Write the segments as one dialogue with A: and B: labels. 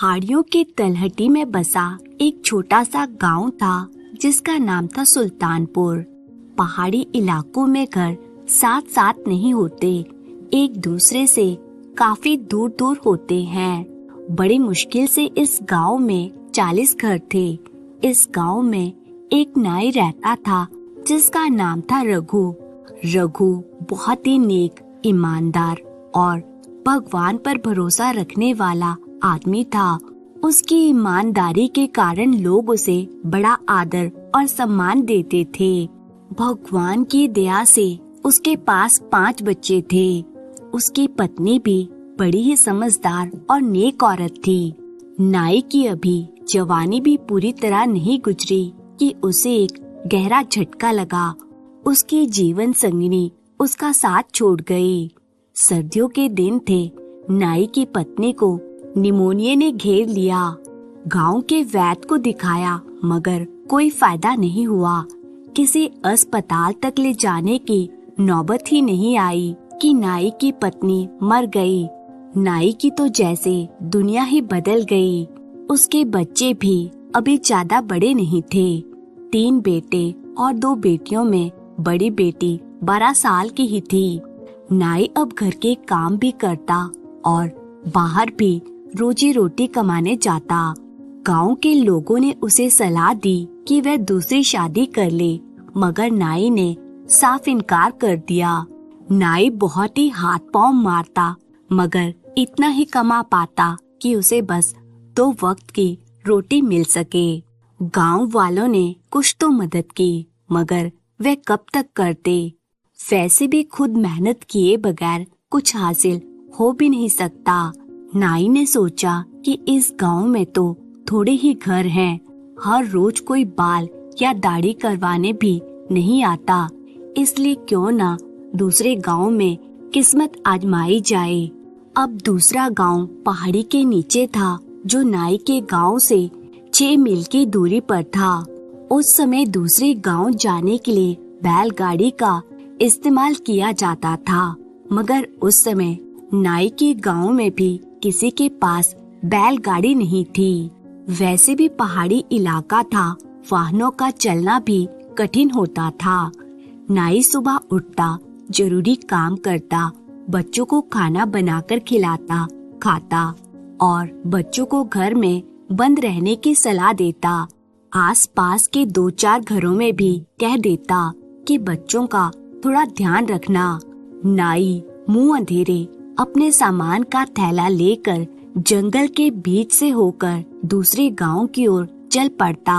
A: पहाड़ियों की तलहटी में बसा एक छोटा सा गांव था जिसका नाम था सुल्तानपुर। पहाड़ी इलाकों में घर साथ साथ नहीं होते, एक दूसरे से काफी दूर दूर होते हैं। बड़ी मुश्किल से इस गांव में 40 घर थे। इस गांव में एक नाई रहता था जिसका नाम था रघु। रघु बहुत ही नेक, ईमानदार और भगवान पर भरोसा रखने वाला आदमी था। उसकी ईमानदारी के कारण लोग उसे बड़ा आदर और सम्मान देते थे। भगवान की दया से उसके पास 5 बच्चे थे। उसकी पत्नी भी बड़ी ही समझदार और नेक औरत थी। नाई की अभी जवानी भी पूरी तरह नहीं गुजरी कि उसे एक गहरा झटका लगा। उसकी जीवन संगिनी उसका साथ छोड़ गई। सर्दियों के दिन थे। नाई की पत्नी को निमोनिया ने घेर लिया। गांव के वैद्य को दिखाया मगर कोई फायदा नहीं हुआ। किसी अस्पताल तक ले जाने की नौबत ही नहीं आई कि नाई की पत्नी मर गई। नाई की तो जैसे दुनिया ही बदल गई। उसके बच्चे भी अभी ज्यादा बड़े नहीं थे। 3 बेटे और 2 बेटियों में बड़ी बेटी 12 साल की ही थी। नाई अब घर के काम भी करता और बाहर भी रोजी रोटी कमाने जाता। गांव के लोगों ने उसे सलाह दी कि वह दूसरी शादी कर ले, मगर नाई ने साफ इनकार कर दिया। नाई बहुत ही हाथ पांव मारता मगर इतना ही कमा पाता कि उसे बस 2 वक्त की रोटी मिल सके। गांव वालों ने कुछ तो मदद की मगर वे कब तक करते। वैसे भी खुद मेहनत किए बगैर कुछ हासिल हो भी नहीं सकता। नाई ने सोचा कि इस गांव में तो थोड़े ही घर हैं। हर रोज कोई बाल या दाढ़ी करवाने भी नहीं आता, इसलिए क्यों ना दूसरे गांव में किस्मत आजमाई जाए। अब दूसरा गांव पहाड़ी के नीचे था जो नाई के गांव से 6 मील की दूरी पर था। उस समय दूसरे गांव जाने के लिए बैलगाड़ी का इस्तेमाल किया जाता था, मगर उस समय नाई के गांव में भी किसी के पास बैलगाड़ी नहीं थी। वैसे भी पहाड़ी इलाका था, वाहनों का चलना भी कठिन होता था। नाई सुबह उठता, जरूरी काम करता, बच्चों को खाना बनाकर खिलाता, खाता और बच्चों को घर में बंद रहने की सलाह देता। आसपास के 2-4 घरों में भी कह देता कि बच्चों का थोड़ा ध्यान रखना। नाई मुंह अंधेरे अपने सामान का थैला लेकर जंगल के बीच से होकर दूसरे गांव की ओर चल पड़ता।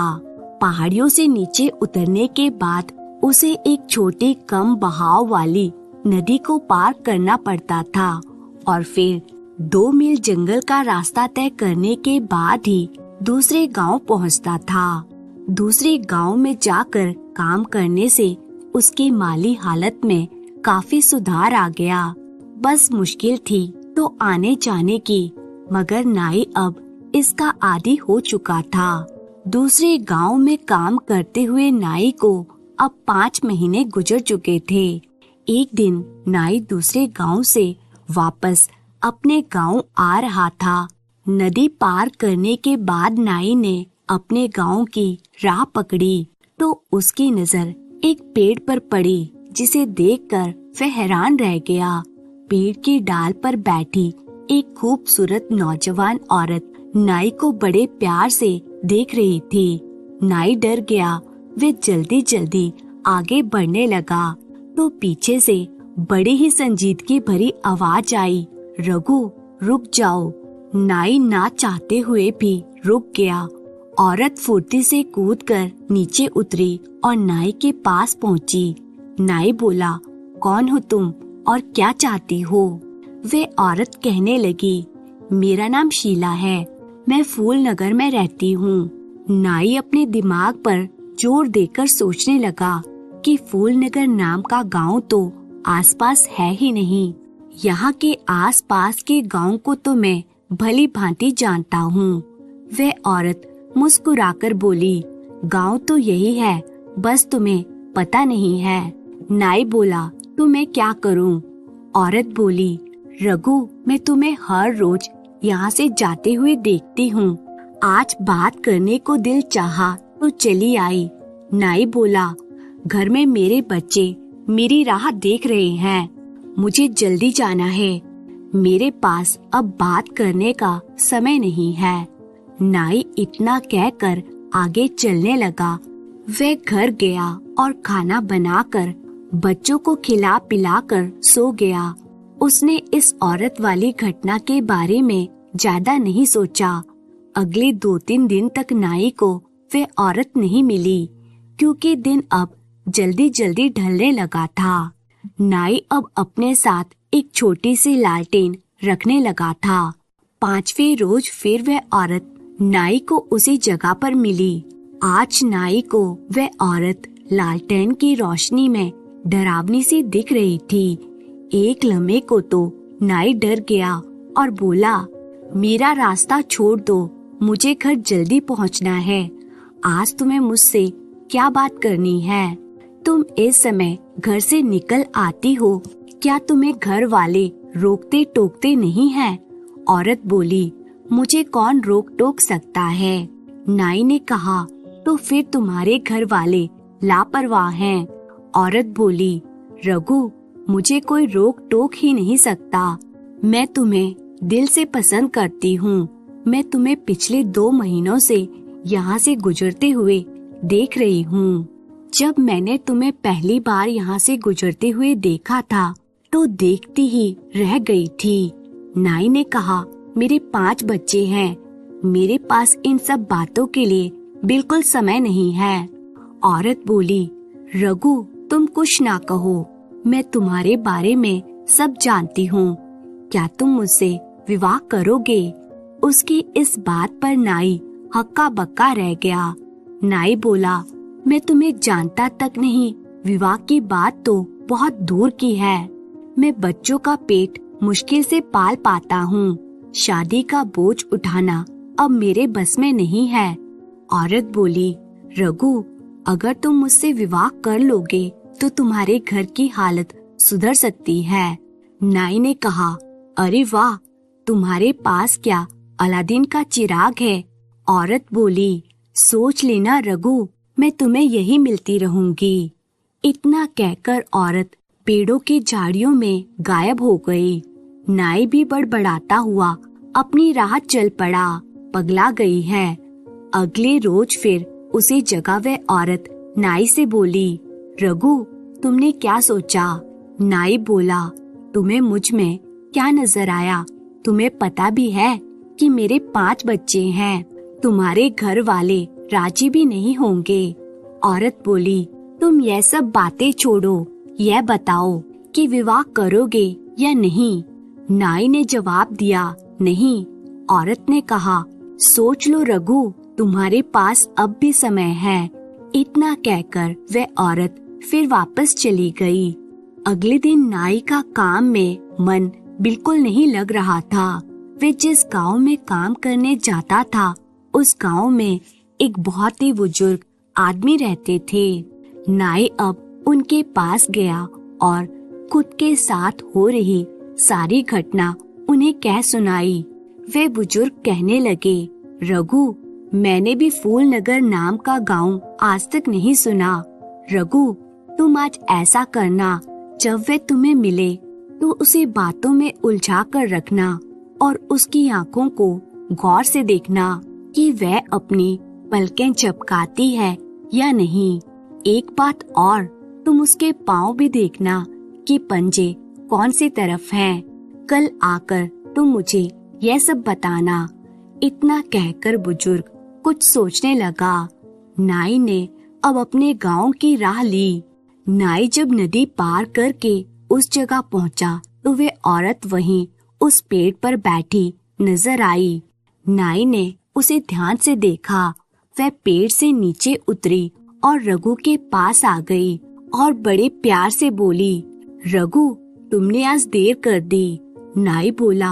A: पहाड़ियों से नीचे उतरने के बाद उसे एक छोटी कम बहाव वाली नदी को पार करना पड़ता था और फिर 2 मील जंगल का रास्ता तय करने के बाद ही दूसरे गांव पहुंचता था। दूसरे गांव में जाकर काम करने से उसकी माली हालत में काफी सुधार आ गया। बस मुश्किल थी तो आने जाने की, मगर नाई अब इसका आदी हो चुका था। दूसरे गांव में काम करते हुए नाई को अब 5 महीने गुजर चुके थे। एक दिन नाई दूसरे गांव से वापस अपने गांव आ रहा था। नदी पार करने के बाद नाई ने अपने गांव की राह पकड़ी तो उसकी नजर एक पेड़ पर पड़ी, जिसे देखकर वह हैरान रह गया। पेड़ की डाल पर बैठी एक खूबसूरत नौजवान औरत नाई को बड़े प्यार से देख रही थी। नाई डर गया। वे जल्दी जल्दी आगे बढ़ने लगा तो पीछे से बड़ी ही संजीदगी भरी आवाज आई, रघु रुक जाओ। नाई ना चाहते हुए भी रुक गया। औरत फुर्ती से कूदकर नीचे उतरी और नाई के पास पहुंची। नाई बोला, कौन हो तुम और क्या चाहती हो? वे औरत कहने लगी, मेरा नाम शीला है, मैं फूल नगर में रहती हूँ। नाई अपने दिमाग पर जोर देकर सोचने लगा कि फूल नगर नाम का गांव तो आसपास है ही नहीं। यहाँ के आसपास के गांव को तो मैं भली भांति जानता हूँ। वह औरत मुस्कुराकर बोली, गांव तो यही है, बस तुम्हें पता नहीं है। नाई बोला, तो मैं क्या करूँ? औरत बोली, रघु मैं तुम्हें हर रोज यहाँ से जाते हुए देखती हूँ। आज बात करने को दिल चाहा तो चली आई। नाई बोला, घर में मेरे बच्चे मेरी राह देख रहे हैं, मुझे जल्दी जाना है, मेरे पास अब बात करने का समय नहीं है। नाई इतना कहकर आगे चलने लगा। वह घर गया और खाना बनाकर बच्चों को खिला पिलाकर सो गया। उसने इस औरत वाली घटना के बारे में ज्यादा नहीं सोचा। अगले 2-3 दिन तक नाई को वह औरत नहीं मिली, क्योंकि दिन अब जल्दी जल्दी ढलने लगा था। नाई अब अपने साथ एक छोटी सी लालटेन रखने लगा था। 5वें रोज फिर वह औरत नाई को उसी जगह पर मिली। आज नाई को वह औरत लालटेन की रोशनी में डरावनी सी दिख रही थी। एक लम्हे को तो नाई डर गया और बोला, मेरा रास्ता छोड़ दो, मुझे घर जल्दी पहुंचना है। आज तुम्हें मुझसे क्या बात करनी है? तुम इस समय घर से निकल आती हो, क्या तुम्हें घर वाले रोकते टोकते नहीं हैं? औरत बोली, मुझे कौन रोक टोक सकता है? नाई ने कहा, तो फिर तुम्हारे घर वाले लापरवाह हैं। औरत बोली, रघु, मुझे कोई रोक टोक ही नहीं सकता। मैं तुम्हें दिल से पसंद करती हूँ। मैं तुम्हें पिछले 2 महीनों से यहाँ से गुजरते हुए देख रही हूँ। जब मैंने तुम्हें पहली बार यहाँ से गुजरते हुए देखा था तो देखती ही रह गई थी। नाई ने कहा, मेरे 5 बच्चे हैं, मेरे पास इन सब बातों के लिए बिल्कुल समय नहीं है। औरत बोली, रघु, तुम कुछ ना कहो, मैं तुम्हारे बारे में सब जानती हूँ। क्या तुम मुझसे विवाह करोगे? उसकी इस बात पर नाई हक्का बक्का रह गया। नाई बोला, मैं तुम्हें जानता तक नहीं, विवाह की बात तो बहुत दूर की है। मैं बच्चों का पेट मुश्किल से पाल पाता हूँ। शादी का बोझ उठाना अब मेरे बस में नहीं है। औरत बोली, रघु, अगर तुम मुझसे विवाह कर लोगे तो तुम्हारे घर की हालत सुधर सकती है। नाई ने कहा, अरे वाह, तुम्हारे पास क्या अलादीन का चिराग है? औरत बोली, सोच लेना रघु, मैं तुम्हें यही मिलती रहूंगी। इतना कहकर औरत पेड़ों की झाड़ियों में गायब हो गई। नाई भी बड़बड़ाता हुआ अपनी राह चल पड़ा। पगला गई है। अगले रोज फिर उसी जगह वह औरत नाई से बोली, रघु, तुमने क्या सोचा? नाई बोला, तुम्हें मुझ में क्या नजर आया? तुम्हें पता भी है कि मेरे 5 बच्चे हैं। तुम्हारे घर वाले राजी भी नहीं होंगे। औरत बोली, तुम यह सब बातें छोड़ो, यह बताओ कि विवाह करोगे या नहीं? नाई ने जवाब दिया, नहीं। औरत ने कहा, सोच लो रघु, तुम्हारे पास अब भी समय है। इतना कहकर वह औरत फिर वापस चली गई। अगले दिन नाई का काम में मन बिल्कुल नहीं लग रहा था। वे जिस गांव में काम करने जाता था, उस गांव में एक बहुत ही बुजुर्ग आदमी रहते थे। नाई अब उनके पास गया और खुद के साथ हो रही सारी घटना उन्हें कह सुनाई। वे बुजुर्ग कहने लगे, रघु, मैंने भी फूल नगर नाम का गांव आज तक नहीं सुना। रघु, तुम आज ऐसा करना, जब वे तुम्हें मिले तो उसे बातों में उलझा कर रखना और उसकी आंखों को गौर से देखना कि वह अपनी पलकें झपकाती है या नहीं। एक बात और, तुम उसके पाँव भी देखना कि पंजे कौन सी तरफ हैं। कल आकर तुम मुझे यह सब बताना। इतना कहकर बुजुर्ग कुछ सोचने लगा। नाई ने अब अपने गांव की राह ली। नाई जब नदी पार करके उस जगह पहुंचा तो वे औरत वहीं उस पेड़ पर बैठी नजर आई। नाई ने उसे ध्यान से देखा। वह पेड़ से नीचे उतरी और रघु के पास आ गई और बड़े प्यार से बोली, रघु, तुमने आज देर कर दी। नाई बोला,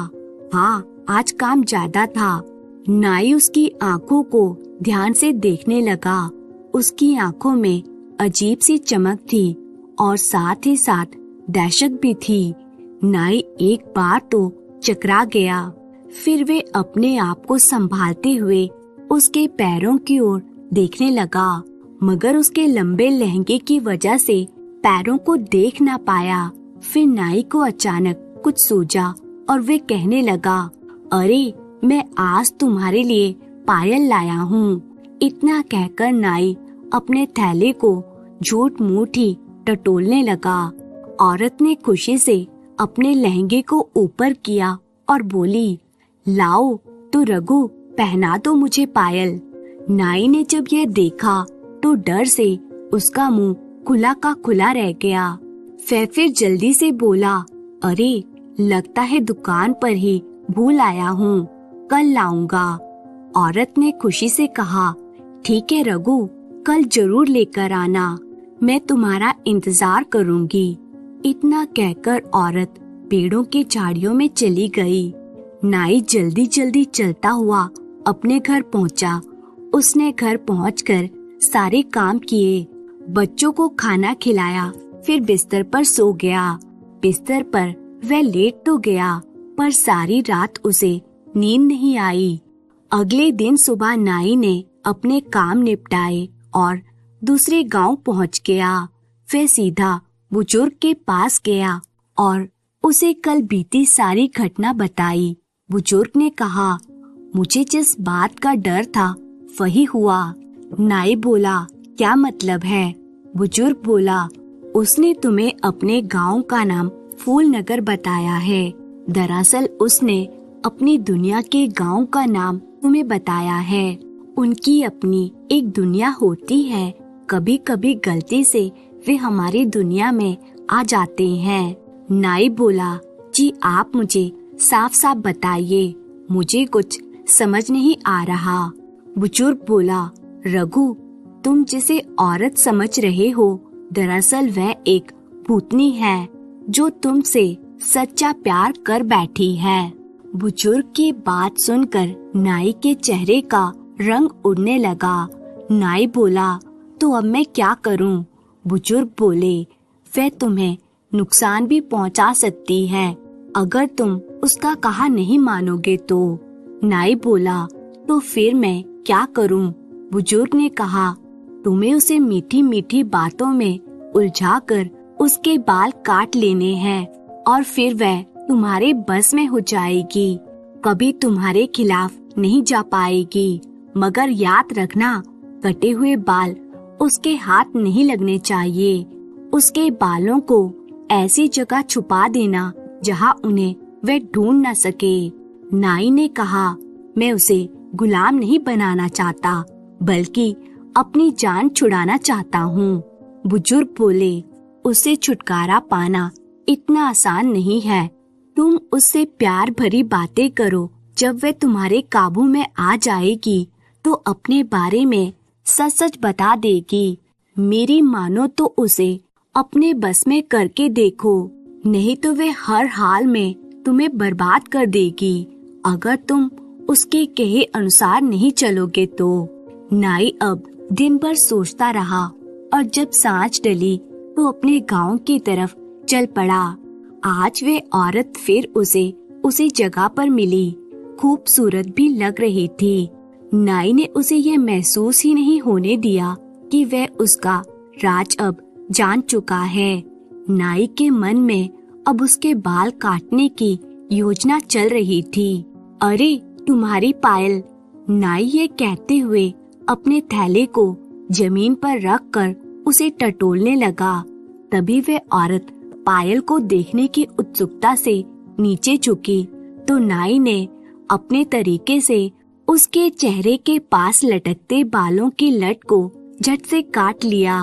A: हाँ, आज काम ज्यादा था। नाई उसकी आंखों को ध्यान से देखने लगा। उसकी आंखों में अजीब सी चमक थी और साथ ही साथ दहशत भी थी। नाई एक बार तो चकरा गया। फिर वे अपने आप को संभालते हुए उसके पैरों की ओर देखने लगा, मगर उसके लंबे लहंगे की वजह से पैरों को देख ना पाया। फिर नाई को अचानक कुछ सूझा और वे कहने लगा, अरे मैं आज तुम्हारे लिए पायल लाया हूँ। इतना कहकर नाई अपने थैले को झूठ मूठ ही टटोलने लगा। औरत ने खुशी से अपने लहंगे को ऊपर किया और बोली, लाओ तो रघु पहना दो मुझे पायल। नाई ने जब यह देखा तो डर से उसका मुंह खुला का खुला रह गया। वह फिर जल्दी से बोला, अरे लगता है दुकान पर ही भूल आया हूँ, कल लाऊंगा। औरत ने खुशी से कहा, ठीक है रघु, कल जरूर लेकर आना, मैं तुम्हारा इंतजार करूंगी। इतना कहकर औरत पेड़ों की झाड़ियों में चली गई। नाई जल्दी जल्दी चलता हुआ अपने घर पहुंचा। उसने घर पहुंचकर सारे काम किए, बच्चों को खाना खिलाया, फिर बिस्तर पर सो गया। बिस्तर पर वह लेट तो गया, पर सारी रात उसे नींद नहीं आई। अगले दिन सुबह नाई ने अपने काम निपटाए और दूसरे गांव पहुंच गया। वह सीधा बुजुर्ग के पास गया और उसे कल बीती सारी घटना बताई। बुजुर्ग ने कहा, मुझे जिस बात का डर था वही हुआ। नाई बोला, क्या मतलब है? बुजुर्ग बोला, उसने तुम्हें अपने गांव का नाम फूलनगर बताया है। दरअसल उसने अपनी दुनिया के गांव का नाम तुम्हें बताया है। उनकी अपनी एक दुनिया होती है, कभी कभी गलती से वे हमारी दुनिया में आ जाते हैं। नाई बोला, जी आप मुझे साफ साफ बताइए, मुझे कुछ समझ नहीं आ रहा। बुजुर्ग बोला, रघु तुम जिसे औरत समझ रहे हो, दरअसल वह एक भूतनी है जो तुमसे सच्चा प्यार कर बैठी है। बुजुर्ग की बात सुनकर नाई के चेहरे का रंग उड़ने लगा। नाई बोला, तो अब मैं क्या करूं? बुजुर्ग बोले, वह तुम्हें नुकसान भी पहुंचा सकती है अगर तुम उसका कहा नहीं मानोगे तो। नाई बोला, तो फिर मैं क्या करूं? बुजुर्ग ने कहा, तुम्हें उसे मीठी मीठी बातों में उलझाकर उसके बाल काट लेने हैं और फिर वह तुम्हारे बस में हो जाएगी, कभी तुम्हारे खिलाफ नहीं जा पाएगी। मगर याद रखना, कटे हुए बाल उसके हाथ नहीं लगने चाहिए। उसके बालों को ऐसी जगह छुपा देना जहां उन्हें वह ढूंढ न सके। नाई ने कहा, मैं उसे गुलाम नहीं बनाना चाहता, बल्कि अपनी जान छुड़ाना चाहता हूँ। बुजुर्ग बोले, उसे छुटकारा पाना इतना आसान नहीं है। तुम उससे प्यार भरी बातें करो, जब वह तुम्हारे काबू में आ जाएगी तो अपने बारे में सच सच बता देगी। मेरी मानो तो उसे अपने बस में करके देखो, नहीं तो वे हर हाल में तुम्हें बर्बाद कर देगी अगर तुम उसके कहे अनुसार नहीं चलोगे तो। नाई अब दिन भर सोचता रहा और जब सांझ डली तो अपने गांव की तरफ चल पड़ा। आज वे औरत फिर उसे उसी जगह पर मिली, खूबसूरत भी लग रही थी। नाई ने उसे यह महसूस ही नहीं होने दिया कि वह उसका राज अब जान चुका है। नाई के मन में अब उसके बाल काटने की योजना चल रही थी। अरे तुम्हारी पायल, नाई ये कहते हुए अपने थैले को जमीन पर रखकर उसे टटोलने लगा। तभी वह औरत पायल को देखने की उत्सुकता से नीचे झुकी तो नाई ने अपने तरीके से उसके चेहरे के पास लटकते बालों की लट को झट से काट लिया।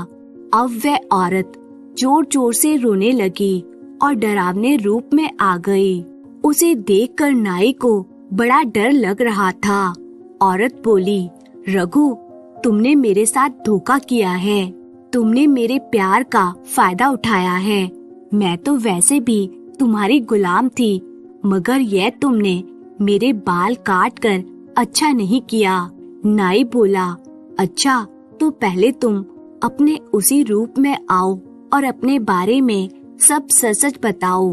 A: अब वह औरत जोर जोर से रोने लगी और डरावने रूप में आ गई। उसे देखकर नाई को बड़ा डर लग रहा था। औरत बोली, रघु तुमने मेरे साथ धोखा किया है, तुमने मेरे प्यार का फायदा उठाया है। मैं तो वैसे भी तुम्हारी गुलाम थी, मगर यह तुमने मेरे बाल काट कर अच्छा नहीं किया। नाई बोला, अच्छा तो पहले तुम अपने उसी रूप में आओ और अपने बारे में सब सच सच बताओ।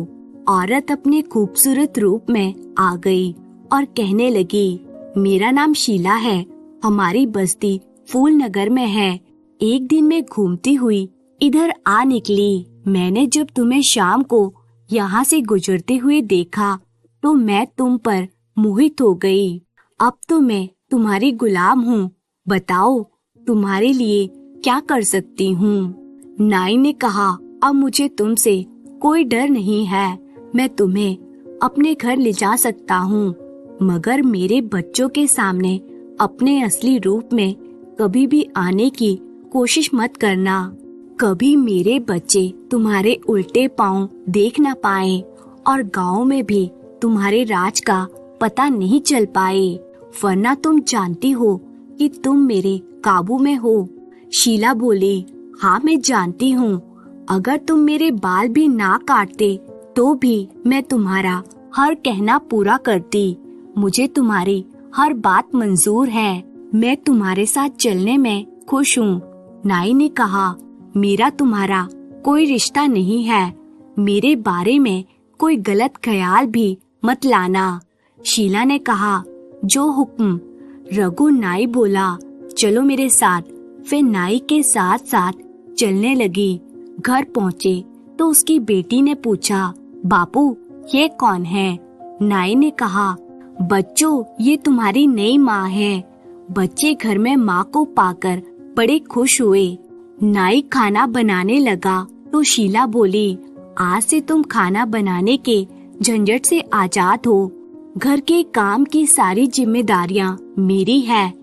A: औरत अपने खूबसूरत रूप में आ गई। और कहने लगी, मेरा नाम शीला है, हमारी बस्ती फूल नगर में है। एक दिन मैं घूमती हुई इधर आ निकली। मैंने जब तुम्हें शाम को यहाँ से गुजरते हुए देखा तो मैं तुम पर मोहित हो गई। अब तो मैं तुम्हारी गुलाम हूँ, बताओ तुम्हारे लिए क्या कर सकती हूँ। नाई ने कहा, अब मुझे तुमसे कोई डर नहीं है, मैं तुम्हें अपने घर ले जा सकता हूँ, मगर मेरे बच्चों के सामने अपने असली रूप में कभी भी आने की कोशिश मत करना। कभी मेरे बच्चे तुम्हारे उल्टे पांव देख न पाए और गांव में भी तुम्हारे राज का पता नहीं चल पाए, वरना तुम जानती हो कि तुम मेरे काबू में हो। शीला बोली, हाँ मैं जानती हूँ, अगर तुम मेरे बाल भी ना काटते तो भी मैं तुम्हारा हर कहना पूरा करती। मुझे तुम्हारी हर बात मंजूर है, मैं तुम्हारे साथ चलने में खुश हूँ। नाई ने कहा, मेरा तुम्हारा कोई रिश्ता नहीं है, मेरे बारे में कोई गलत ख्याल भी मत लाना। शीला ने कहा, जो हुक्म। रघु नाई बोला, चलो मेरे साथ। वे नाई के साथ साथ चलने लगी। घर पहुँचे तो उसकी बेटी ने पूछा, बापू ये कौन है? नाई ने कहा, बच्चों ये तुम्हारी नई माँ है। बच्चे घर में माँ को पाकर बड़े खुश हुए। नाई खाना बनाने लगा तो शीला बोली, आज से तुम खाना बनाने के झंझट से आजाद हो, घर के काम की सारी जिम्मेदारियाँ मेरी है।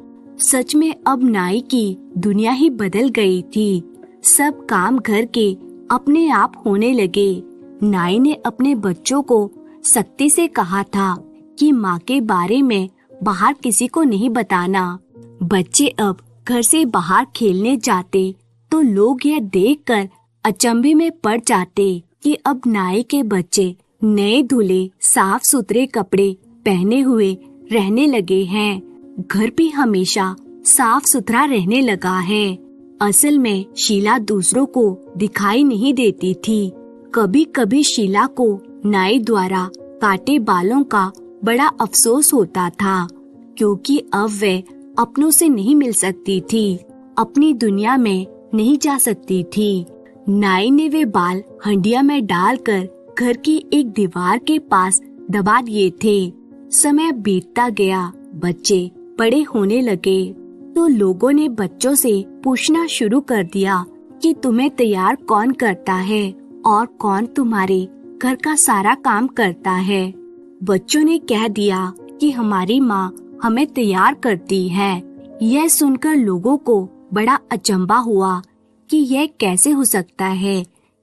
A: सच में अब नाई की दुनिया ही बदल गई थी। सब काम घर के अपने आप होने लगे। नाई ने अपने बच्चों को सख्ती से कहा था कि माँ के बारे में बाहर किसी को नहीं बताना। बच्चे अब घर से बाहर खेलने जाते तो लोग यह देखकर अचंभे में पड़ जाते कि अब नाई के बच्चे नए धुले साफ सुथरे कपड़े पहने हुए रहने लगे हैं। घर भी हमेशा साफ सुथरा रहने लगा है। असल में शीला दूसरों को दिखाई नहीं देती थी। कभी कभी शीला को नाई द्वारा काटे बालों का बड़ा अफसोस होता था, क्योंकि अब वे अपनों से नहीं मिल सकती थी, अपनी दुनिया में नहीं जा सकती थी। नाई ने वे बाल हंडिया में डालकर घर की एक दीवार के पास दबा दिए थे। समय बीतता गया, बच्चे बड़े होने लगे तो लोगों ने बच्चों से पूछना शुरू कर दिया कि तुम्हें तैयार कौन करता है और कौन तुम्हारे घर का सारा काम करता है। बच्चों ने कह दिया कि हमारी माँ हमें तैयार करती है। यह सुनकर लोगों को बड़ा अचंभा हुआ कि यह कैसे हो सकता है,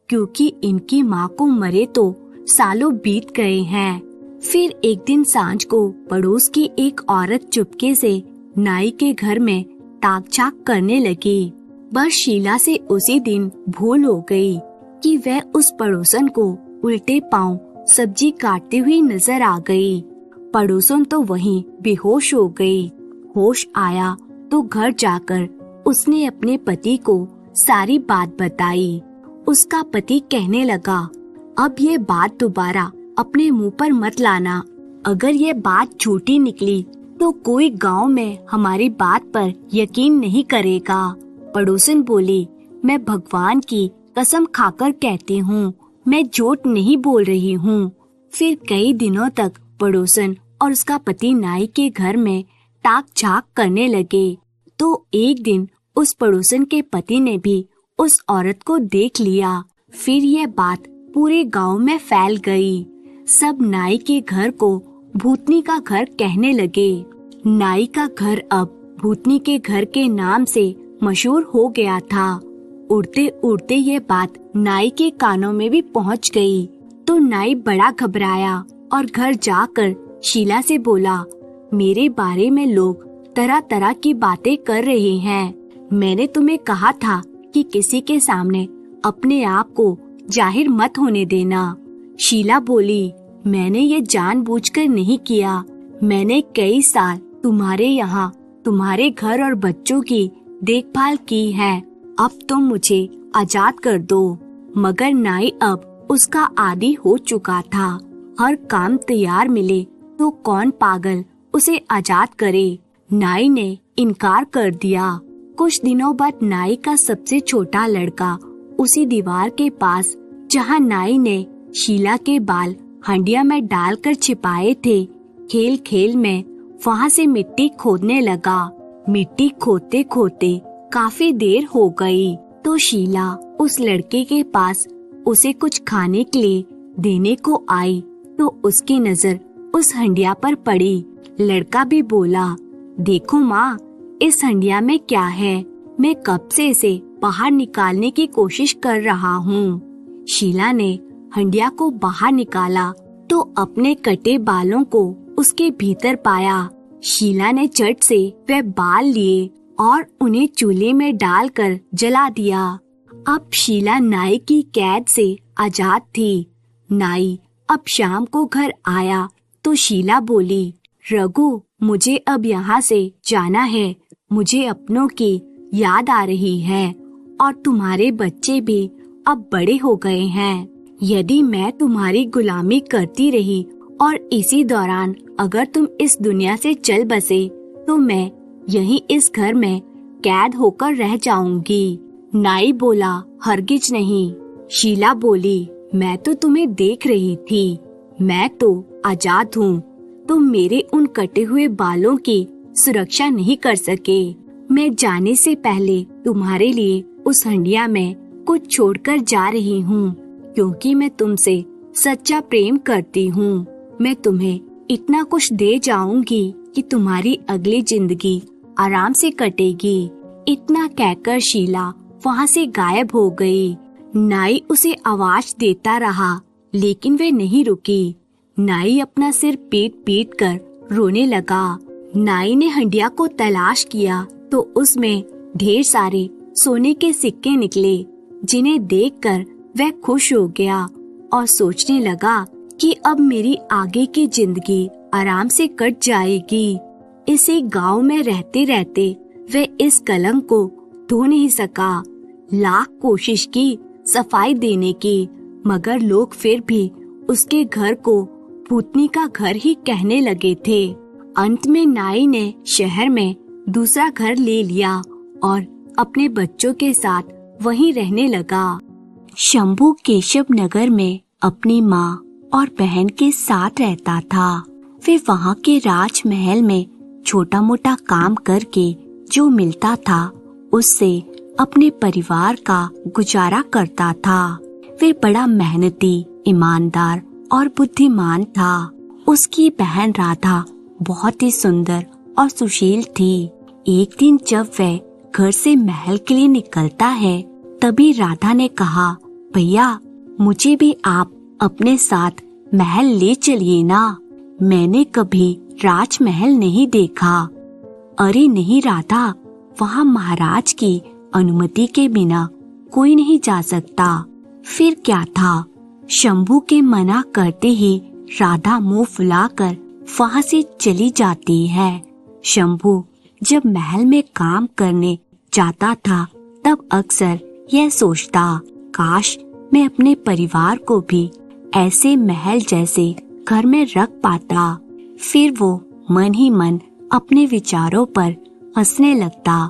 A: क्योंकि इनकी माँ को मरे तो सालों बीत गए हैं। फिर एक दिन सांझ को पड़ोस की एक औरत चुपके से नाई के घर में ताक झाक करने लगी। बस शीला से उसी दिन भूल हो गई कि वह उस पड़ोसन को उल्टे पांव सब्जी काटते हुए नजर आ गई। पड़ोसन तो वहीं बेहोश हो गई। होश आया तो घर जाकर उसने अपने पति को सारी बात बताई। उसका पति कहने लगा, अब ये बात दोबारा अपने मुंह पर मत लाना। अगर ये बात झूठी निकली तो कोई गांव में हमारी बात पर यकीन नहीं करेगा। पड़ोसन बोली, मैं भगवान की कसम खाकर कहती हूँ, मैं झूठ नहीं बोल रही हूँ। फिर कई दिनों तक पड़ोसन और उसका पति नाई के घर में ताक झाक करने लगे। तो एक दिन उस पड़ोसन के पति ने भी उस औरत को देख लिया। फिर यह बात पूरे गांव में फैल गई। सब नाई के घर को भूतनी का घर कहने लगे। नाई का घर अब भूतनी के घर के नाम से मशहूर हो गया था। उड़ते उड़ते ये बात नाई के कानों में भी पहुंच गई। तो नाई बड़ा घबराया और घर जाकर शीला से बोला, मेरे बारे में लोग तरह तरह की बातें कर रहे हैं। मैंने तुम्हें कहा था कि किसी के सामने अपने आप को जाहिर मत होने देना। शीला बोली, मैंने ये जानबूझकर नहीं किया। मैंने कई साल तुम्हारे यहाँ तुम्हारे घर और बच्चों की देखभाल की है। अब तुम मुझे आजाद कर दो। मगर नाई अब उसका आदी हो चुका था। हर काम तैयार मिले तो कौन पागल उसे आजाद करे। नाई ने इनकार कर दिया। कुछ दिनों बाद नाई का सबसे छोटा लड़का उसी दीवार के पास, जहाँ नाई ने शीला के बाल हंडिया में डालकर छिपाए थे, खेल खेल में वहाँ से मिट्टी खोदने लगा। मिट्टी खोदते खोदते काफी देर हो गई तो शीला उस लड़के के पास उसे कुछ खाने के लिए देने को आई तो उसकी नजर उस हंडिया पर पड़ी। लड़का भी बोला, देखो माँ, इस हंडिया में क्या है, मैं कब से इसे बाहर निकालने की कोशिश कर रहा हूँ। शीला ने हंडिया को बाहर निकाला तो अपने कटे बालों को उसके भीतर पाया। शीला ने झट से वह बाल लिए और उन्हें चूल्हे में डालकर जला दिया। अब शीला नाई की कैद से आजाद थी। नाई अब शाम को घर आया तो शीला बोली, रघु, मुझे अब यहाँ से जाना है। मुझे अपनों की याद आ रही है और तुम्हारे बच्चे भी अब बड़े हो गए हैं। यदि मैं तुम्हारी गुलामी करती रही और इसी दौरान अगर तुम इस दुनिया से चल बसे तो मैं यहीं इस घर में कैद होकर रह जाऊंगी। नाई बोला, हरगिज नहीं। शीला बोली, मैं तो तुम्हें देख रही थी, मैं तो आजाद हूँ। तुम मेरे उन कटे हुए बालों की सुरक्षा नहीं कर सके। मैं जाने से पहले तुम्हारे लिए उस हंडिया में कुछ छोड़कर जा रही हूँ, क्योंकि मैं तुमसे सच्चा प्रेम करती हूँ। मैं तुम्हें इतना कुछ दे जाऊंगी कि तुम्हारी अगली जिंदगी आराम से कटेगी। इतना कहकर शीला वहाँ से गायब हो गई। नाई उसे आवाज देता रहा लेकिन वे नहीं रुकी। नाई अपना सिर पीट पीट कर रोने लगा। नाई ने हंडिया को तलाश किया तो उसमें ढेर सारे सोने के सिक्के निकले, जिन्हें देखकर वह खुश हो गया और सोचने लगा कि अब मेरी आगे की जिंदगी आराम से कट जाएगी। इसी गांव में रहते रहते वह इस कलंक को धो नहीं सका। लाख कोशिश की सफाई देने की, मगर लोग फिर भी उसके घर को भूतनी का घर ही कहने लगे थे। अंत में नाई ने शहर में दूसरा घर ले लिया और अपने बच्चों के साथ वहीं रहने लगा। शंभू केशव नगर में अपनी माँ और बहन के साथ रहता था। वे वहाँ के राजमहल में छोटा मोटा काम करके जो मिलता था उससे अपने परिवार का गुजारा करता था। वे बड़ा मेहनती, ईमानदार और बुद्धिमान था। उसकी बहन राधा बहुत ही सुंदर और सुशील थी। एक दिन जब वह घर से महल के लिए निकलता है तभी राधा ने कहा, भैया, मुझे भी आप अपने साथ महल ले चलिए ना। मैंने कभी राजमहल नहीं देखा। अरे नहीं राधा, वहाँ महाराज की अनुमति के बिना कोई नहीं जा सकता। फिर क्या था, शंभू के मना करते ही राधा मुंह फुलाकर वहाँ से चली जाती है। शंभू जब महल में काम करने जाता था तब अक्सर यह सोचता, काश मैं अपने परिवार को भी ऐसे महल जैसे घर में रख पाता। फिर वो मन ही मन अपने विचारों पर हंसने लगता।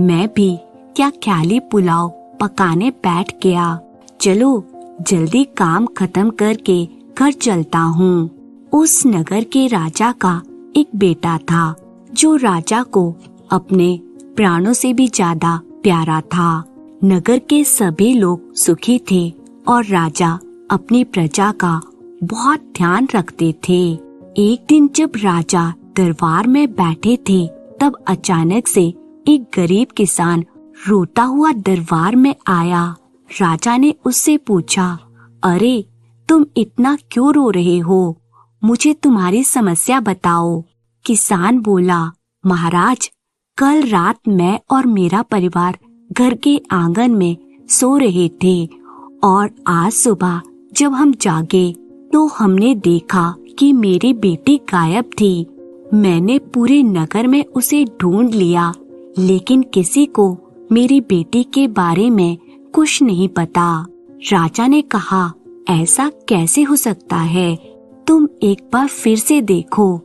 A: मैं भी क्या ख्याली पुलाव पकाने बैठ गया। चलो जल्दी काम खत्म करके घर चलता हूँ। उस नगर के राजा का एक बेटा था जो राजा को अपने प्राणों से भी ज्यादा प्यारा था। नगर के सभी लोग सुखी थे और राजा अपनी प्रजा का बहुत ध्यान रखते थे। एक दिन जब राजा दरबार में बैठे थे तब अचानक से एक गरीब किसान रोता हुआ दरबार में आया। राजा ने उससे पूछा, अरे तुम इतना क्यों रो रहे हो? मुझे तुम्हारी समस्या बताओ। किसान बोला, महाराज, कल रात मैं और मेरा परिवार घर के आंगन में सो रहे थे और आज सुबह जब हम जागे तो हमने देखा कि मेरी बेटी गायब थी। मैंने पूरे नगर में उसे ढूंढ लिया, लेकिन किसी को मेरी बेटी के बारे में कुछ नहीं पता। राजा ने कहा, ऐसा कैसे हो सकता है? तुम एक बार फिर से देखो,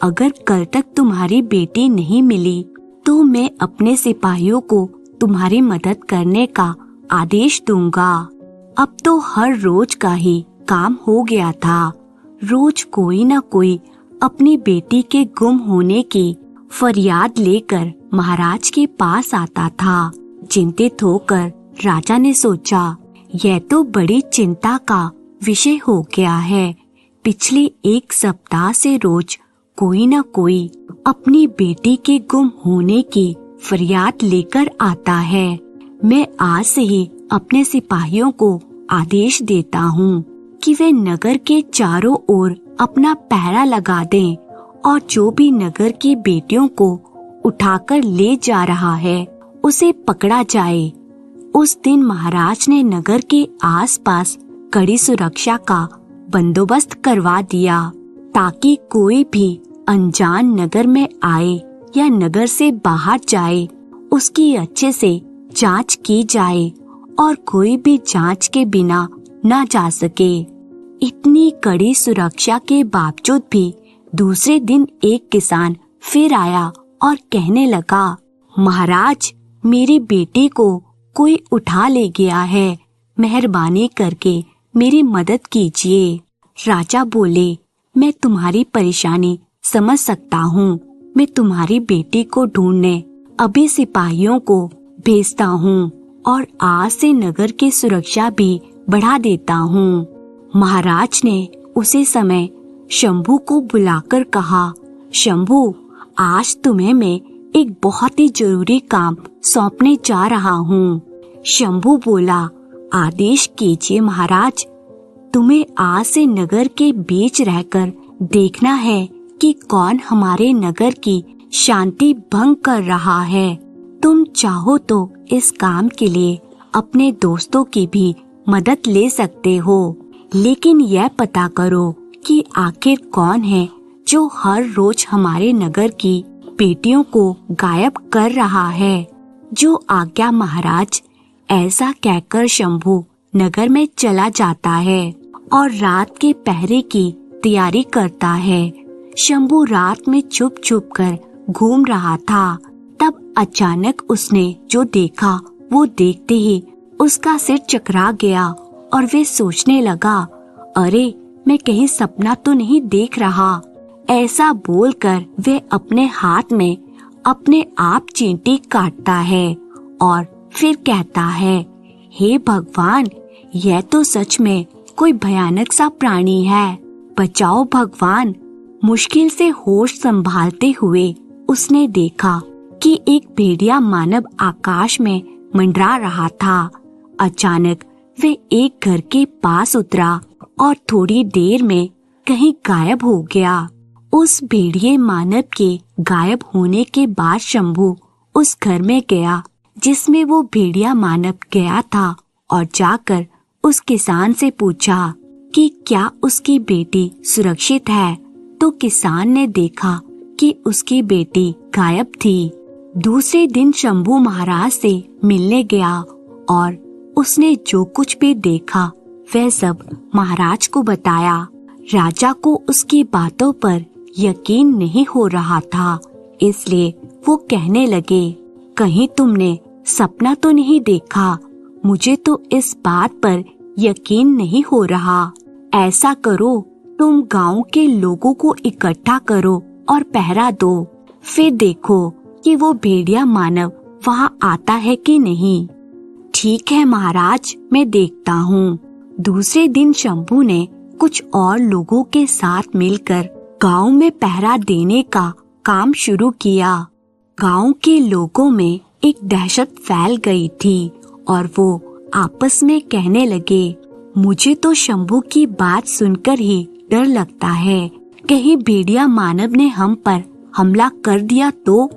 A: अगर कल तक तुम्हारी बेटी नहीं मिली तो मैं अपने सिपाहियों को तुम्हारी मदद करने का आदेश दूंगा। अब तो हर रोज का ही काम हो गया था। रोज कोई न कोई अपनी बेटी के गुम होने की फरियाद लेकर महाराज के पास आता था। चिंतित होकर राजा ने सोचा, यह तो बड़ी चिंता का विषय हो गया है। पिछले 1 सप्ताह से रोज कोई न कोई अपनी बेटी के गुम होने की फरियाद लेकर आता है। मैं आज से ही अपने सिपाहियों को आदेश देता हूँ कि वे नगर के चारों ओर अपना पहरा लगा दें और जो भी नगर की बेटियों को उठाकर ले जा रहा है उसे पकड़ा जाए। उस दिन महाराज ने नगर के आसपास कड़ी सुरक्षा का बंदोबस्त करवा दिया ताकि कोई भी अनजान नगर में आए या नगर से बाहर जाए उसकी अच्छे से जांच की जाए और कोई भी जांच के बिना न जा सके। इतनी कड़ी सुरक्षा के बावजूद भी दूसरे दिन एक किसान फिर आया और कहने लगा, महाराज, मेरी बेटी को कोई उठा ले गया है, मेहरबानी करके मेरी मदद कीजिए। राजा बोले, मैं तुम्हारी परेशानी समझ सकता हूँ। मैं तुम्हारी बेटी को ढूंढने अभी सिपाहियों को भेजता हूँ और आज से नगर की सुरक्षा भी बढ़ा देता हूँ। महाराज ने उसी समय शंभू को बुलाकर कहा, शंभू, आज तुम्हें मैं एक बहुत ही जरूरी काम सौंपने जा रहा हूँ। शंभू बोला, आदेश कीजिए महाराज। तुम्हें आज से नगर के बीच रहकर देखना है कि कौन हमारे नगर की शांति भंग कर रहा है। तुम चाहो तो इस काम के लिए अपने दोस्तों की भी मदद ले सकते हो, लेकिन यह पता करो कि आखिर कौन है जो हर रोज हमारे नगर की बेटियों को गायब कर रहा है। जो आज्ञा महाराज। ऐसा कहकर शंभू नगर में चला जाता है और रात के पहरे की तैयारी करता है। शंभू रात में छुप छुप कर घूम रहा था। तब अचानक उसने जो देखा वो देखते ही उसका सिर चकरा गया और वे सोचने लगा, अरे मैं कहीं सपना तो नहीं देख रहा। ऐसा बोलकर वे अपने हाथ में अपने आप चींटी काटता है और फिर कहता है, हे भगवान, यह तो सच में कोई भयानक सा प्राणी है, बचाओ भगवान। मुश्किल से होश संभालते हुए उसने देखा कि एक भेड़िया मानव आकाश में मंडरा रहा था। अचानक वे एक घर के पास उतरा और थोड़ी देर में कहीं गायब हो गया। उस भेड़िए मानव के गायब होने के बाद शंभू उस घर में गया जिसमें वो भेड़िया मानव गया था और जाकर उस किसान से पूछा कि क्या उसकी बेटी सुरक्षित है। तो किसान ने देखा कि उसकी बेटी गायब थी। दूसरे दिन शंभू महाराज से मिलने गया और उसने जो कुछ भी देखा वह सब महाराज को बताया। राजा को उसकी बातों पर यकीन नहीं हो रहा था, इसलिए वो कहने लगे, कहीं तुमने सपना तो नहीं देखा? मुझे तो इस बात पर यकीन नहीं हो रहा। ऐसा करो, तुम गांव के लोगों को इकट्ठा करो और पहरा दो, फिर देखो कि वो भेड़िया मानव वहां आता है कि नहीं। ठीक है महाराज, मैं देखता हूँ। दूसरे दिन शंभू ने कुछ और लोगों के साथ मिलकर गांव में पहरा देने का काम शुरू किया। गांव के लोगों में एक दहशत फैल गई थी और वो आपस में कहने लगे, मुझे तो शंभू की बात सुनकर ही डर लगता है, कहीं भेड़िया मानव ने हम पर हमला कर दिया तो।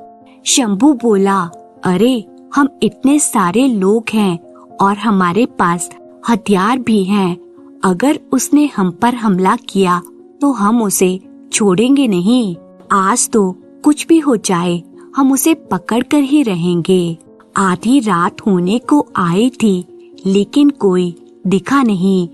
A: शंभू बोला, अरे हम इतने सारे लोग हैं और हमारे पास हथियार भी हैं, अगर उसने हम पर हमला किया तो हम उसे छोड़ेंगे नहीं। आज तो कुछ भी हो जाए, हम उसे पकड़ कर ही रहेंगे। आधी रात होने को आई थी लेकिन कोई दिखा नहीं।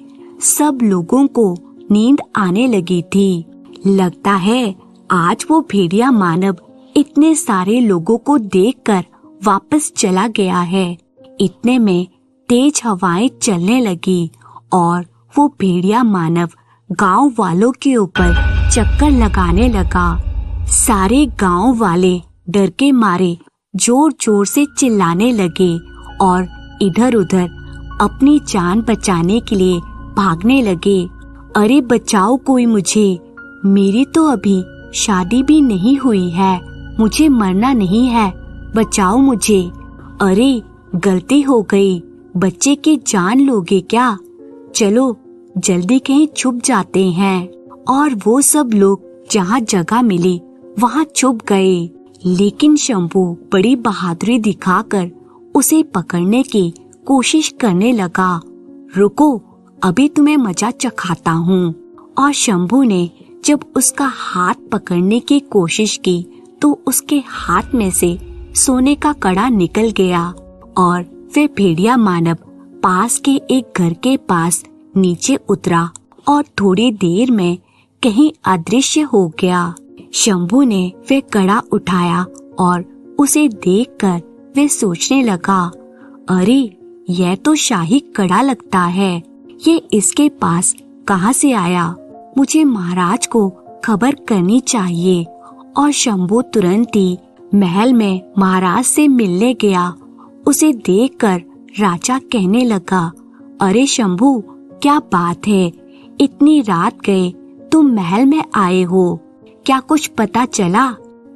A: सब लोगों को नींद आने लगी थी। लगता है आज वो भेड़िया मानव इतने सारे लोगों को देखकर वापस चला गया है। इतने में तेज हवाएं चलने लगी और वो भेड़िया मानव गांव वालों के ऊपर चक्कर लगाने लगा। सारे गांव वाले डर के मारे जोर जोर से चिल्लाने लगे और इधर उधर अपनी जान बचाने के लिए भागने लगे। अरे बचाओ कोई मुझे, मेरी तो अभी शादी भी नहीं हुई है, मुझे मरना नहीं है, बचाओ मुझे। अरे गलती हो गई, बच्चे की जान लोगे क्या? चलो जल्दी कहीं छुप जाते हैं। और वो सब लोग जहाँ जगह मिली वहाँ छुप गए। लेकिन शंभू बड़ी बहादुरी दिखाकर उसे पकड़ने की कोशिश करने लगा। रुको, अभी तुम्हें मजा चखाता हूँ। और शंभू ने जब उसका हाथ पकड़ने की कोशिश की तो उसके हाथ में से सोने का कड़ा निकल गया और वे भेड़िया मानव पास के एक घर के पास नीचे उतरा और थोड़ी देर में कहीं अदृश्य हो गया। शंभू ने वे कड़ा उठाया और उसे देखकर वे सोचने लगा, अरे यह तो शाही कड़ा लगता है, ये इसके पास कहाँ से आया? मुझे महाराज को खबर करनी चाहिए। और शंभू तुरंत ही महल में महाराज से मिलने गया। उसे देखकर राजा कहने लगा, अरे शंभू क्या बात है, इतनी रात गए तुम महल में आए हो, क्या कुछ पता चला?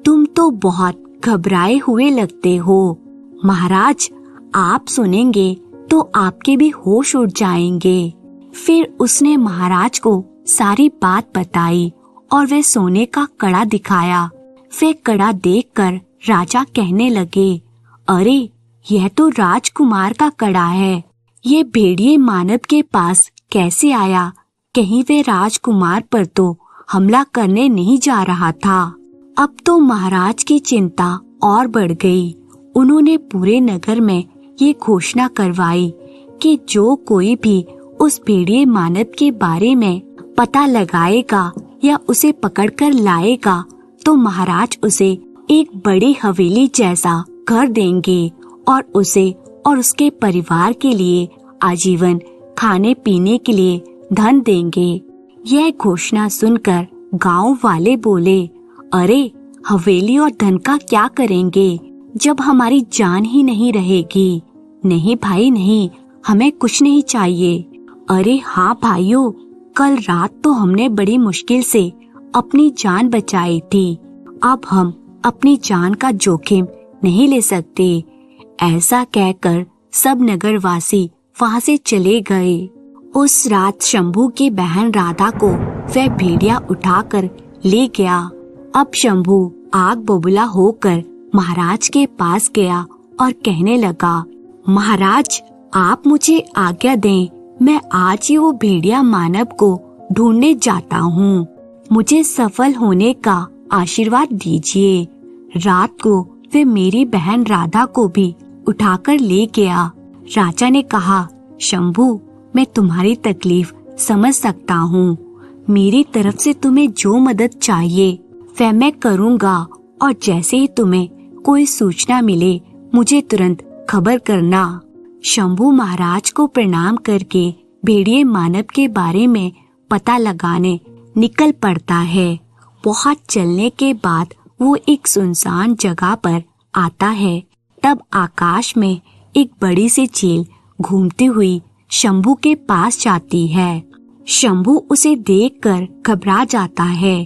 A: तुम तो बहुत घबराए हुए लगते हो। महाराज आप सुनेंगे तो आपके भी होश उड़ जाएंगे। फिर उसने महाराज को सारी बात बताई और वे सोने का कड़ा दिखाया। वे कड़ा देखकर राजा कहने लगे, अरे यह तो राजकुमार का कड़ा है, ये भेड़िए मानव के पास कैसे आया? कहीं वे राजकुमार पर तो हमला करने नहीं जा रहा था। अब तो महाराज की चिंता और बढ़ गई। उन्होंने पूरे नगर में ये घोषणा करवाई कि जो कोई भी उस भेड़िए मानव के बारे में पता लगाएगा या उसे पकड़कर लाएगा तो महाराज उसे एक बड़ी हवेली जैसा घर देंगे और उसे और उसके परिवार के लिए आजीवन खाने पीने के लिए धन देंगे। यह घोषणा सुनकर गांव वाले बोले, अरे हवेली और धन का क्या करेंगे जब हमारी जान ही नहीं रहेगी? नहीं भाई नहीं, हमें कुछ नहीं चाहिए। अरे हाँ भाइयों, कल रात तो हमने बड़ी मुश्किल से अपनी जान बचाई थी, अब हम अपनी जान का जोखिम नहीं ले सकते। ऐसा कहकर सब नगरवासी वहाँ से चले गए। उस रात शंभू की बहन राधा को वह भेड़िया उठाकर ले गया। अब शंभू आग बबूला होकर महाराज के पास गया और कहने लगा, महाराज आप मुझे आज्ञा दें, मैं आज ही वो भेड़िया मानव को ढूंढने जाता हूँ, मुझे सफल होने का आशीर्वाद दीजिए। रात को वे मेरी बहन राधा को भी उठाकर ले गया। राजा ने कहा, शंभू मैं तुम्हारी तकलीफ समझ सकता हूँ, मेरी तरफ से तुम्हें जो मदद चाहिए वह मैं करूँगा और जैसे ही तुम्हें कोई सूचना मिले मुझे तुरंत खबर करना। शंभू महाराज को प्रणाम करके भेड़िए मानव के बारे में पता लगाने निकल पड़ता है। बहुत चलने के बाद वो एक सुनसान जगह पर आता है। तब आकाश में एक बड़ी सी चील घूमती हुई शंभू के पास जाती है। शंभू उसे देखकर घबरा जाता है।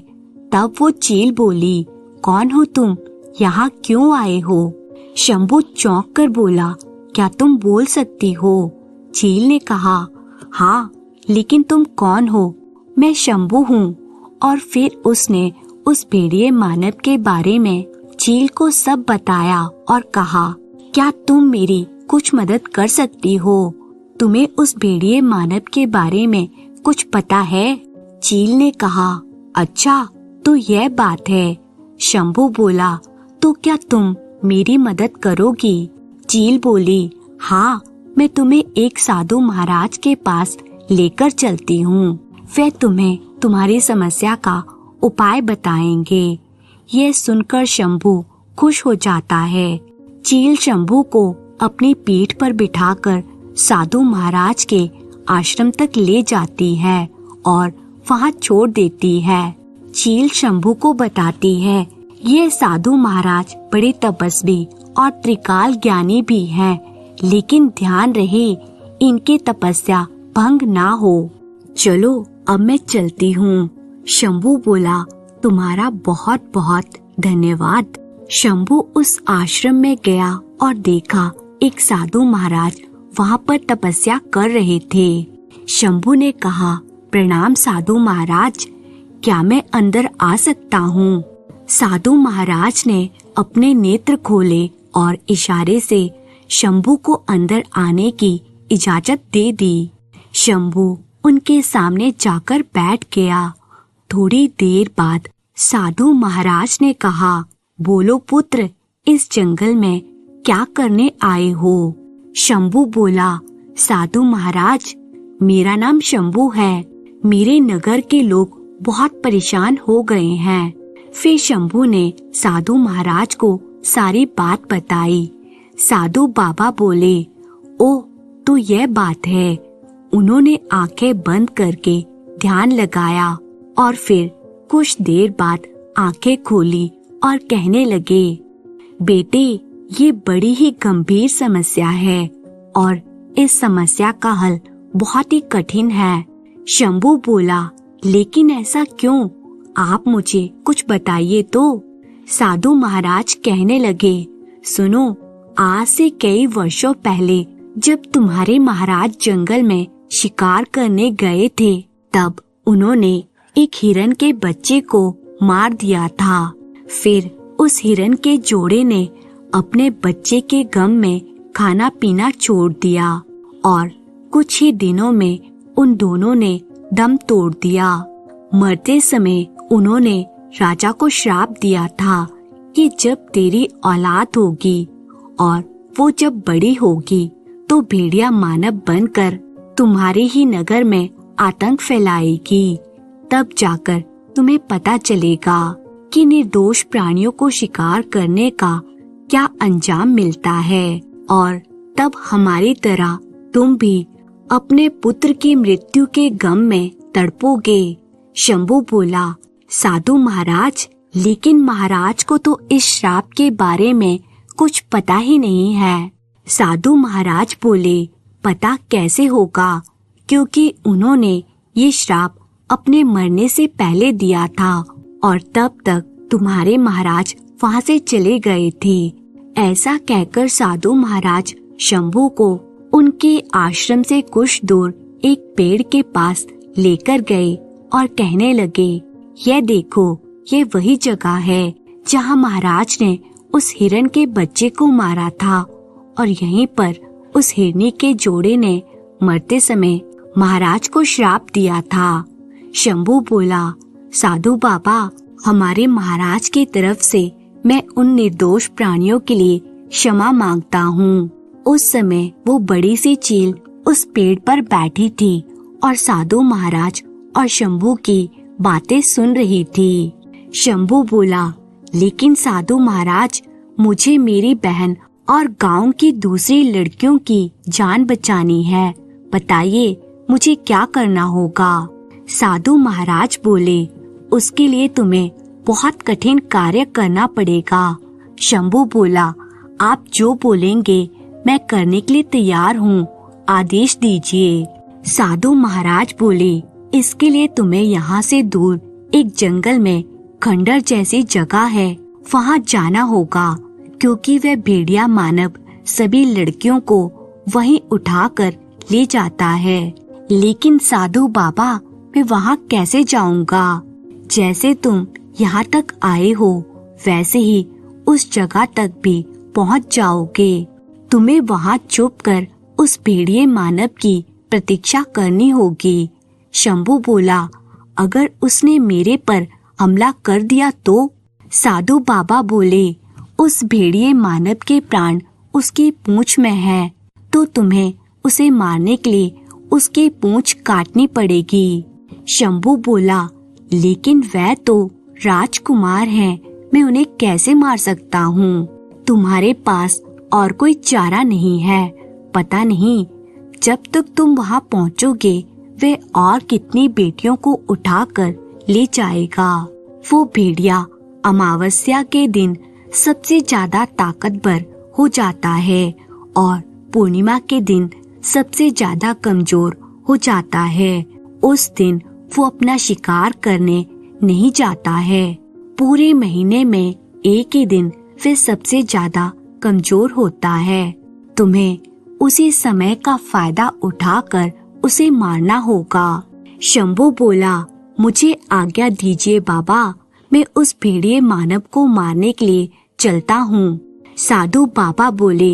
A: तब वो चील बोली, कौन हो तुम, यहाँ क्यों आए हो? शंभू चौंक कर बोला, क्या तुम बोल सकती हो? चील ने कहा, हाँ, लेकिन तुम कौन हो? मैं शंभू हूँ। और फिर उसने उस भेड़िए मानव के बारे में चील को सब बताया और कहा, क्या तुम मेरी कुछ मदद कर सकती हो? तुम्हें उस भेड़िए मानव के बारे में कुछ पता है? चील ने कहा, अच्छा तो यह बात है। शंभू बोला, तो क्या तुम मेरी मदद करोगी? चील बोली, हाँ, मैं तुम्हें एक साधु महाराज के पास लेकर चलती हूँ। वे तुम्हें तुम्हारी समस्या का उपाय बताएंगे। यह सुनकर शंभू खुश हो जाता है। चील शंभू को अपनी पीठ पर बिठाकर साधु महाराज के आश्रम तक ले जाती है और वहाँ छोड़ देती है। चील शंभू को बताती है, ये साधु महाराज बड़े तपस्वी और त्रिकाल ज्ञानी भी हैं, लेकिन ध्यान रहे इनके तपस्या भंग ना हो। चलो अब मैं चलती हूँ। शंभू बोला, तुम्हारा बहुत बहुत धन्यवाद। शंभू उस आश्रम में गया और देखा एक साधु महाराज वहाँ पर तपस्या कर रहे थे। शंभू ने कहा, प्रणाम साधु महाराज, क्या मैं अंदर आ सकता हूँ? साधु महाराज ने अपने नेत्र खोले और इशारे से शंभू को अंदर आने की इजाजत दे दी। शंभू उनके सामने जाकर बैठ गया। थोड़ी देर बाद साधु महाराज ने कहा, बोलो पुत्र, इस जंगल में क्या करने आए हो? शंभू बोला, साधु महाराज, मेरा नाम शंभू है। मेरे नगर के लोग बहुत परेशान हो गए हैं। फिर शंभू ने साधु महाराज को सारी बात बताई। साधु बाबा बोले, ओह, तो यह बात है। उन्होंने आंखें बंद करके ध्यान लगाया और फिर कुछ देर बाद आंखें खोली और कहने लगे, बेटे, ये बड़ी ही गंभीर समस्या है और इस समस्या का हल बहुत ही कठिन है। शंभू बोला, लेकिन ऐसा क्यों? आप मुझे कुछ बताइए तो। साधु महाराज कहने लगे, सुनो, आज से कई वर्षों पहले जब तुम्हारे महाराज जंगल में शिकार करने गए थे, तब उन्होंने एक हिरन के बच्चे को मार दिया था। फिर उस हिरन के जोड़े ने अपने बच्चे के गम में खाना पीना छोड़ दिया और कुछ ही दिनों में उन दोनों ने दम तोड़ दिया। मरते समय उन्होंने राजा को श्राप दिया था कि जब तेरी औलाद होगी और वो जब बड़ी होगी तो भेड़िया मानव बनकर तुम्हारे ही नगर में आतंक फैलाएगी। तब जाकर तुम्हें पता चलेगा कि निर्दोष प्राणियों को शिकार करने का क्या अंजाम मिलता है और तब हमारी तरह तुम भी अपने पुत्र की मृत्यु के गम में तड़पोगे। शंभू बोला, साधु महाराज, लेकिन महाराज को तो इस श्राप के बारे में कुछ पता ही नहीं है। साधु महाराज बोले, पता कैसे होगा, क्योंकि उन्होंने ये श्राप अपने मरने से पहले दिया था और तब तक तुम्हारे महाराज वहाँ से चले गए थे। ऐसा कहकर साधु महाराज शंभू को उनके आश्रम से कुछ दूर एक पेड़ के पास लेकर गए और कहने लगे, यह देखो, ये वही जगह है जहाँ महाराज ने उस हिरन के बच्चे को मारा था और यहीं पर उस हिरनी के जोड़े ने मरते समय महाराज को श्राप दिया था। शंभू बोला, साधु बाबा, हमारे महाराज की तरफ से मैं उन निर्दोष प्राणियों के लिए क्षमा मांगता हूँ। उस समय वो बड़ी सी चील उस पेड़ पर बैठी थी और साधु महाराज और शंभू की बातें सुन रही थी। शंभू बोला, लेकिन साधु महाराज, मुझे मेरी बहन और गांव की दूसरी लड़कियों की जान बचानी है। बताइए, मुझे क्या करना होगा? साधु महाराज बोले, उसके लिए तुम्हें बहुत कठिन कार्य करना पड़ेगा। शंभू बोला, आप जो बोलेंगे मैं करने के लिए तैयार हूँ, आदेश दीजिए। साधु महाराज बोले, इसके लिए तुम्हें यहाँ से दूर एक जंगल में खंडर जैसी जगह है, वहाँ जाना होगा, क्योंकि वह भेड़िया मानव सभी लड़कियों को वहीं उठाकर ले जाता है। लेकिन साधु बाबा, मैं वहाँ कैसे जाऊँगा? जैसे तुम यहाँ तक आए हो वैसे ही उस जगह तक भी पहुँच जाओगे। तुम्हें वहाँ छुप कर उस भेड़िए मानव की प्रतीक्षा करनी होगी। शंभू बोला, अगर उसने मेरे पर हमला कर दिया तो? साधु बाबा बोले, उस भेड़िए मानव के प्राण उसकी पूंछ में है, तो तुम्हें उसे मारने के लिए उसकी पूंछ काटनी पड़ेगी। शंभू बोला, लेकिन वह तो राजकुमार हैं, मैं उन्हें कैसे मार सकता हूँ? तुम्हारे पास और कोई चारा नहीं है। पता नहीं जब तक तुम वहाँ पहुँचोगे वे और कितनी बेटियों को उठाकर ले जाएगा। वो भेड़िया अमावस्या के दिन सबसे ज्यादा ताकतवर हो जाता है और पूर्णिमा के दिन सबसे ज्यादा कमजोर हो जाता है। उस दिन वो अपना शिकार करने नहीं जाता है। पूरे महीने में एक ही दिन वे सबसे ज्यादा कमजोर होता है। तुम्हें उसी समय का फायदा उठाकर उसे मारना होगा। शंभू बोला, मुझे आज्ञा दीजिए बाबा, मैं उस भेड़िए मानव को मारने के लिए चलता हूँ। साधु बाबा बोले,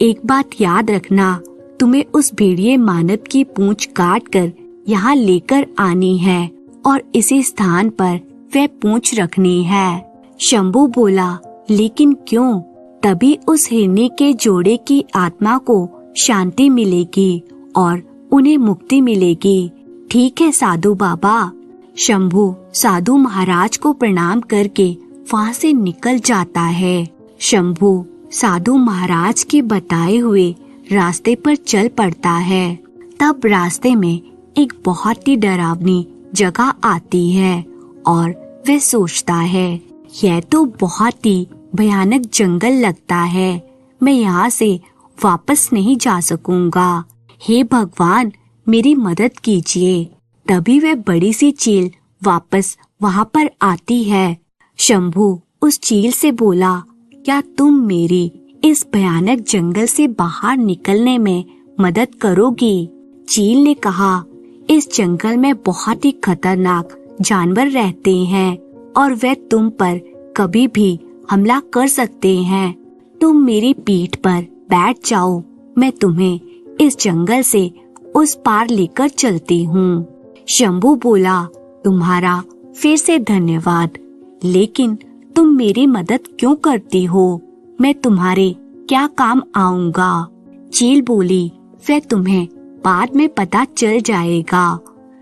A: एक बात याद रखना, तुम्हें उस भेड़िए मानव की पूंछ काट कर यहाँ लेकर आनी है और इसी स्थान पर वह पूंछ रखनी है। शंभू बोला, लेकिन क्यों? तभी उस हिरनी के जोड़े की आत्मा को शांति मिलेगी और उन्हें मुक्ति मिलेगी। ठीक है साधु बाबा। शंभू साधु महाराज को प्रणाम करके वहाँ से निकल जाता है। शंभू साधु महाराज के बताए हुए रास्ते पर चल पड़ता है। तब रास्ते में एक बहुत ही डरावनी जगह आती है और वह सोचता है, यह तो बहुत ही भयानक जंगल लगता है, मैं यहाँ से वापस नहीं जा सकूंगा। हे भगवान, मेरी मदद कीजिए। तभी वह बड़ी सी चील वापस वहाँ पर आती है। शंभू उस चील से बोला, क्या तुम मेरी इस भयानक जंगल से बाहर निकलने में मदद करोगी? चील ने कहा, इस जंगल में बहुत ही खतरनाक जानवर रहते हैं और वे तुम पर कभी भी हमला कर सकते हैं। तुम मेरी पीठ पर बैठ जाओ, मैं तुम्हें इस जंगल से उस पार लेकर चलती हूँ। शंभू बोला, तुम्हारा फिर से धन्यवाद, लेकिन तुम मेरी मदद क्यों करती हो? मैं तुम्हारे क्या काम आऊंगा? चील बोली, वह तुम्हें बाद में पता चल जाएगा।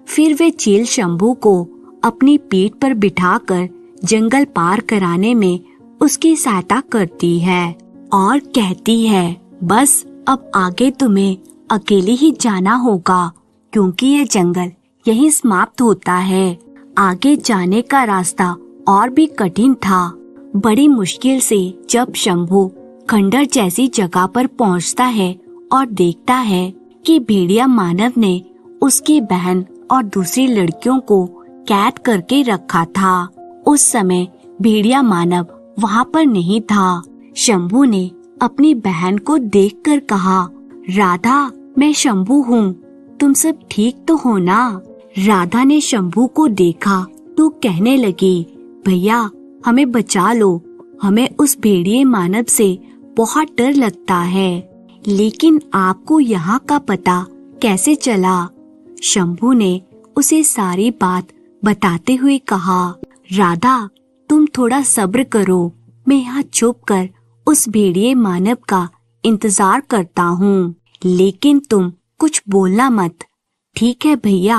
A: फिर वे चील शंभू को अपनी पीठ पर बिठाकर जंगल पार कराने में उसकी सहायता करती है और कहती है, बस अब आगे तुम्हें अकेले ही जाना होगा, क्योंकि ये जंगल यहीं समाप्त होता है। आगे जाने का रास्ता और भी कठिन था। बड़ी मुश्किल से जब शंभू खंडर जैसी जगह पर पहुंचता है और देखता है कि भेड़िया मानव ने उसकी बहन और दूसरी लड़कियों को कैद करके रखा था। उस समय भेड़िया मानव वहाँ पर नहीं था। शंभू ने अपनी बहन को देखकर कहा, राधा, मैं शंभू हूँ, तुम सब ठीक तो हो ना? राधा ने शंभू को देखा तो कहने लगी, भैया हमें बचा लो, हमें उस भेड़िए मानव से बहुत डर लगता है। लेकिन आपको यहाँ का पता कैसे चला? शंभू ने उसे सारी बात बताते हुए कहा, राधा तुम थोड़ा सब्र करो, मैं यहाँ छुप कर उस भेड़िए मानव का इंतजार करता हूँ, लेकिन तुम कुछ बोलना मत। ठीक है भैया,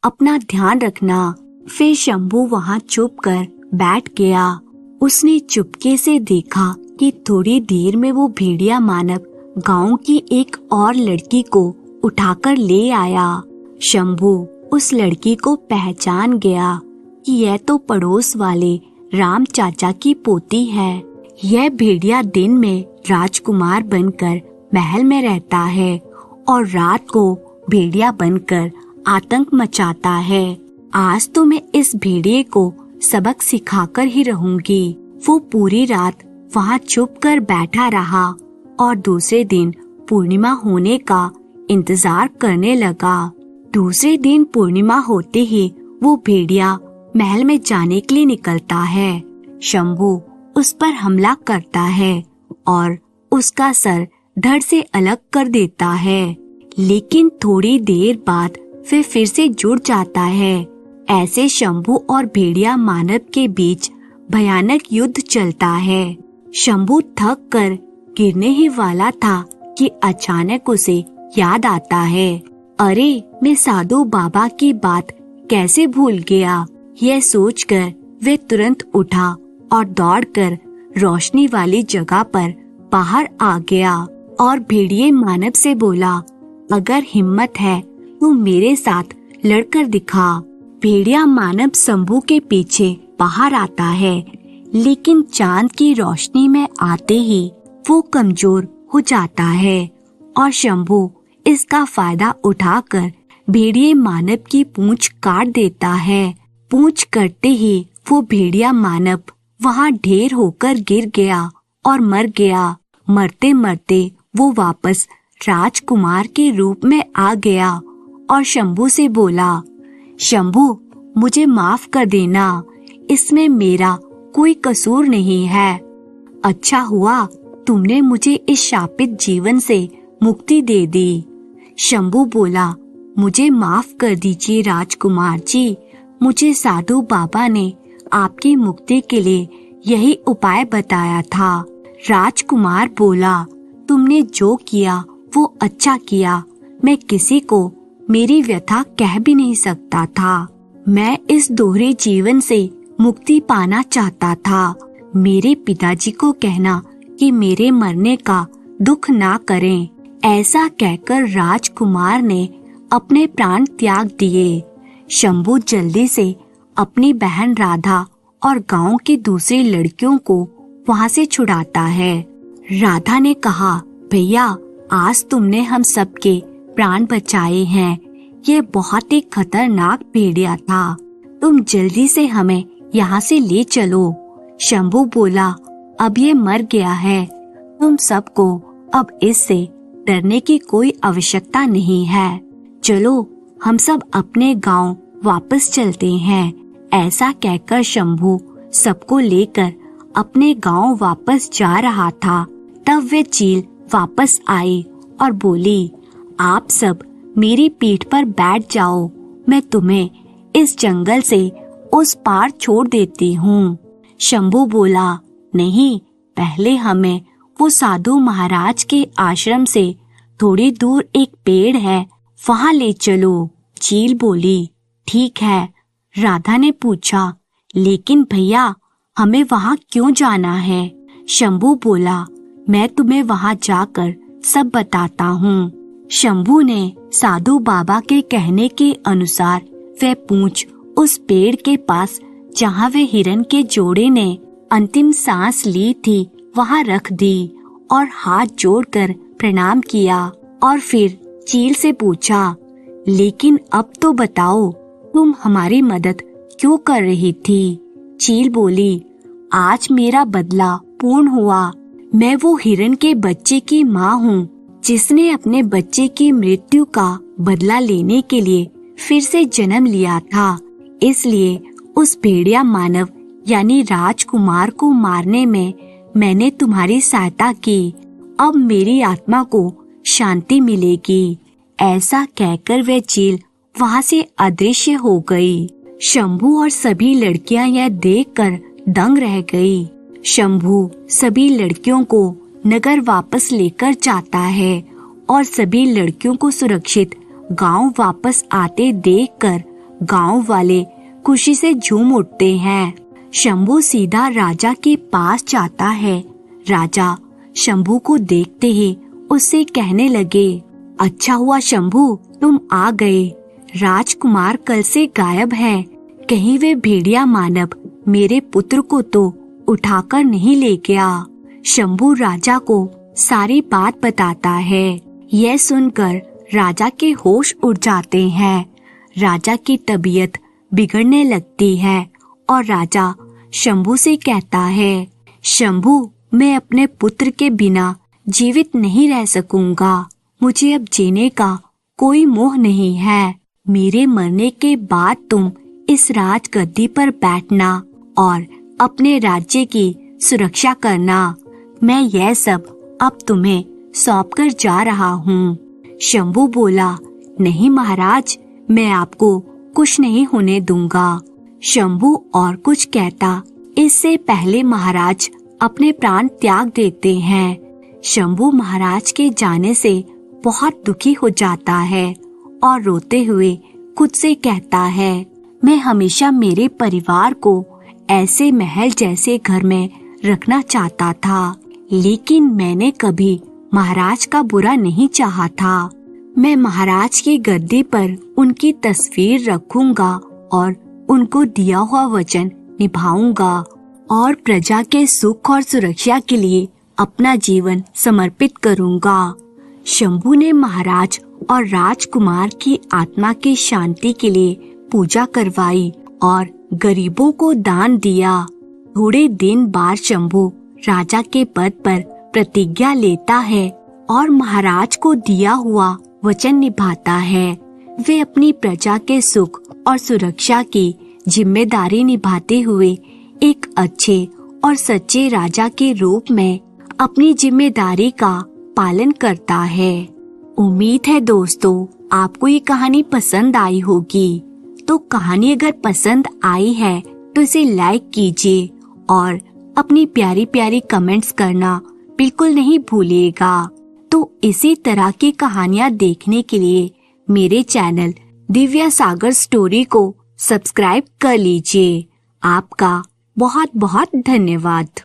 A: अपना ध्यान रखना। फिर शंभू वहाँ छुप कर बैठ गया। उसने चुपके से देखा कि थोड़ी देर में वो भेड़िया मानव गांव की एक और लड़की को उठाकर ले आया। शंभू उस लड़की को पहचान गया कि यह तो पड़ोस वाले राम चाचा की पोती है। यह भेड़िया दिन में राजकुमार बनकर महल में रहता है और रात को भेड़िया बनकर आतंक मचाता है। आज तो मैं इस भेड़िए को सबक सिखाकर ही रहूंगी। वो पूरी रात वहाँ चुप कर बैठा रहा और दूसरे दिन पूर्णिमा होने का इंतजार करने लगा। दूसरे दिन पूर्णिमा होते ही वो भेड़िया महल में जाने के लिए निकलता है। शंभू उस पर हमला करता है और उसका सर धड़ से अलग कर देता है, लेकिन थोड़ी देर बाद वे फिर से जुड़ जाता है। ऐसे शंभू और भेड़िया मानव के बीच भयानक युद्ध चलता है। शंभू थक कर गिरने ही वाला था कि अचानक उसे याद आता है, अरे मैं साधु बाबा की बात कैसे भूल गया। यह सोचकर वह तुरंत उठा और दौड़कर रोशनी वाली जगह पर बाहर आ गया और भेड़िए मानव से बोला, अगर हिम्मत है तो मेरे साथ लड़कर दिखा। भेड़िया मानव शंभू के पीछे बाहर आता है, लेकिन चांद की रोशनी में आते ही वो कमजोर हो जाता है और शंभू इसका फायदा उठाकर भेड़िए मानव की पूंछ काट देता है। पूंछ कटते ही वो भेड़िया मानव वहाँ ढेर होकर गिर गया और मर गया। मरते मरते वो वापस राजकुमार के रूप में आ गया और शंभू से बोला, शंभू मुझे माफ कर देना, इसमें मेरा कोई कसूर नहीं है। अच्छा हुआ तुमने मुझे इस शापित जीवन से मुक्ति दे दी। शंभू बोला, मुझे माफ कर दीजिए राजकुमार जी, मुझे साधु बाबा ने आपकी मुक्ति के लिए यही उपाय बताया था। राजकुमार बोला, तुमने जो किया वो अच्छा किया। मैं किसी को मेरी व्यथा कह भी नहीं सकता था। मैं इस दोहरे जीवन से मुक्ति पाना चाहता था। मेरे पिताजी को कहना कि मेरे मरने का दुख ना करें। ऐसा कहकर राजकुमार ने अपने प्राण त्याग दिए। शंभू जल्दी से अपनी बहन राधा और गांव की दूसरी लड़कियों को वहां से छुड़ाता है। राधा ने कहा, भैया आज तुमने हम सबके प्राण बचाए हैं। ये बहुत ही खतरनाक भेड़िया था, तुम जल्दी से हमें यहाँ से ले चलो। शंभू बोला, अब ये मर गया है, तुम सबको अब इससे डरने की कोई आवश्यकता नहीं है। चलो हम सब अपने गांव वापस चलते हैं। ऐसा कहकर शंभू सबको लेकर अपने गांव वापस जा रहा था। तब वे चील वापस आई और बोली, आप सब मेरी पीठ पर बैठ जाओ, मैं तुम्हें इस जंगल से उस पार छोड़ देती हूँ। शंभू बोला, नहीं, पहले हमें वो साधु महाराज के आश्रम से थोड़ी दूर एक पेड़ है, वहाँ ले चलो। चील बोली, ठीक है। राधा ने पूछा, लेकिन भैया हमें वहाँ क्यों जाना है? शंभू बोला, मैं तुम्हें वहाँ जाकर सब बताता हूँ। शंभू ने साधु बाबा के कहने के अनुसार वह पूंछ उस पेड़ के पास जहाँ वे हिरन के जोड़े ने अंतिम सांस ली थी वहाँ रख दी और हाथ जोड़कर प्रणाम किया और फिर चील से पूछा, लेकिन अब तो बताओ तुम हमारी मदद क्यों कर रही थी? चील बोली, आज मेरा बदला पूर्ण हुआ। मैं वो हिरन के बच्चे की माँ हूँ जिसने अपने बच्चे की मृत्यु का बदला लेने के लिए फिर से जन्म लिया था। इसलिए उस भेड़िया मानव यानी राजकुमार को मारने में मैंने तुम्हारी सहायता की। अब मेरी आत्मा को शांति मिलेगी। ऐसा कहकर वह चील वहाँ से अदृश्य हो गई। शंभू और सभी लड़कियां यह देखकर दंग रह गई। शंभू सभी लड़कियों को नगर वापस लेकर जाता है और सभी लड़कियों को सुरक्षित गांव वापस आते देखकर गांव वाले खुशी से झूम उठते हैं। शंभू सीधा राजा के पास जाता है। राजा शंभू को देखते ही उससे कहने लगे, अच्छा हुआ शंभू तुम आ गए। राजकुमार कल से गायब है, कहीं वे भेड़िया मानव मेरे पुत्र को तो उठाकर नहीं ले गया। शंभू राजा को सारी बात बताता है। यह सुनकर राजा के होश उड़ जाते हैं। राजा की तबीयत बिगड़ने लगती है और राजा शंभू से कहता है, शंभू मैं अपने पुत्र के बिना जीवित नहीं रह सकूंगा। मुझे अब जीने का कोई मोह नहीं है। मेरे मरने के बाद तुम इस राजगद्दी पर बैठना और अपने राज्य की सुरक्षा करना। मैं यह सब अब तुम्हें सौंपकर जा रहा हूँ। शंभू बोला, नहीं महाराज, मैं आपको कुछ नहीं होने दूंगा। शंभू और कुछ कहता इससे पहले महाराज अपने प्राण त्याग देते हैं। शंभू महाराज के जाने से बहुत दुखी हो जाता है और रोते हुए खुद से कहता है, मैं हमेशा मेरे परिवार को ऐसे महल जैसे घर में रखना चाहता था, लेकिन मैंने कभी महाराज का बुरा नहीं चाहा था। मैं महाराज की गद्दी पर उनकी तस्वीर रखूंगा और उनको दिया हुआ वचन निभाऊंगा और प्रजा के सुख और सुरक्षा के लिए अपना जीवन समर्पित करूंगा। शंभू ने महाराज और राजकुमार की आत्मा की शांति के लिए पूजा करवाई और गरीबों को दान दिया। थोड़े दिन बाद शंभू राजा के पद पर प्रतिज्ञा लेता है और महाराज को दिया हुआ वचन निभाता है। वे अपनी प्रजा के सुख और सुरक्षा की जिम्मेदारी निभाते हुए एक अच्छे और सच्चे राजा के रूप में अपनी जिम्मेदारी का पालन करता है। उम्मीद है दोस्तों आपको ये कहानी पसंद आई होगी। तो कहानी अगर पसंद आई है तो इसे लाइक कीजिए और अपनी प्यारी प्यारी कमेंट्स करना बिल्कुल नहीं भूलिएगा। तो इसी तरह की कहानियाँ देखने के लिए मेरे चैनल दिव्या सागर स्टोरी को सब्सक्राइब कर लीजिए। आपका बहुत बहुत धन्यवाद।